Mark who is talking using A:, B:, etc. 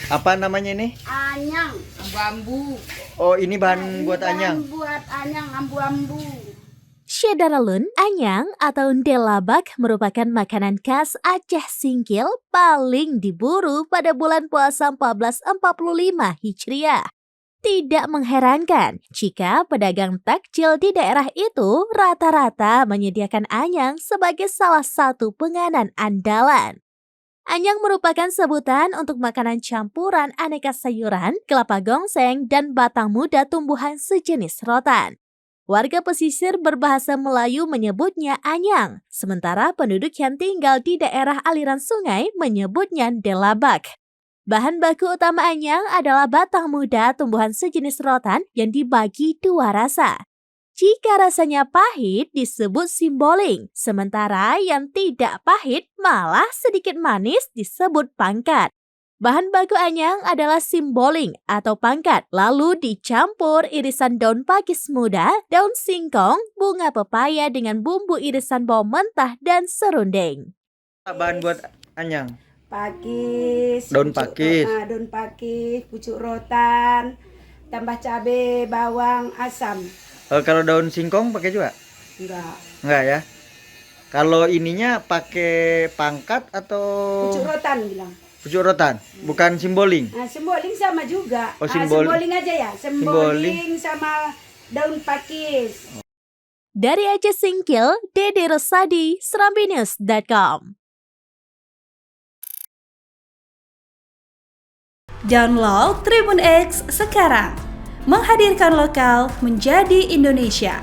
A: Apa namanya ini?
B: Anyang.
C: Bambu.
A: Oh, ini bahan
B: Ini
A: buat
B: bahan
A: anyang.
B: Buat anyang ambu-ambu.
D: Syedaralun, anyang atau ndelabak merupakan makanan khas Aceh Singkil paling diburu pada bulan puasa 1445 Hijriah. Tidak mengherankan jika pedagang takjil di daerah itu rata-rata menyediakan anyang sebagai salah satu penganan andalan. Anyang merupakan sebutan untuk makanan campuran aneka sayuran, kelapa gongseng, dan batang muda tumbuhan sejenis rotan. Warga pesisir berbahasa Melayu menyebutnya anyang, sementara penduduk yang tinggal di daerah aliran sungai menyebutnya delabak. Bahan baku utama anyang adalah batang muda tumbuhan sejenis rotan yang dibagi dua rasa. Jika rasanya pahit disebut simboling, sementara yang tidak pahit malah sedikit manis disebut pangkat. Bahan baku anyang adalah simboling atau pangkat, lalu dicampur irisan daun pakis muda, daun singkong, bunga pepaya dengan bumbu irisan bawang mentah dan serundeng.
A: Bahan buat anyang.
B: Pakis.
A: Daun pakis.
B: Daun pakis, pucuk rotan, tambah cabai, bawang, asam.
A: Kalau daun singkong pakai juga?
B: Enggak.
A: Enggak ya. Kalau ininya pakai pangkat atau
B: Pucuk rotan bilang.
A: pucuk rotan, bukan simboling.
B: Nah, semboling sama juga.
A: Oh, simboling.
B: Semboling aja ya. Semboling sama daun pakis.
D: Dari Aceh Singkil, Dede Rosadi, serambinews.com.
E: Download Tribun X sekarang, menghadirkan lokal menjadi Indonesia.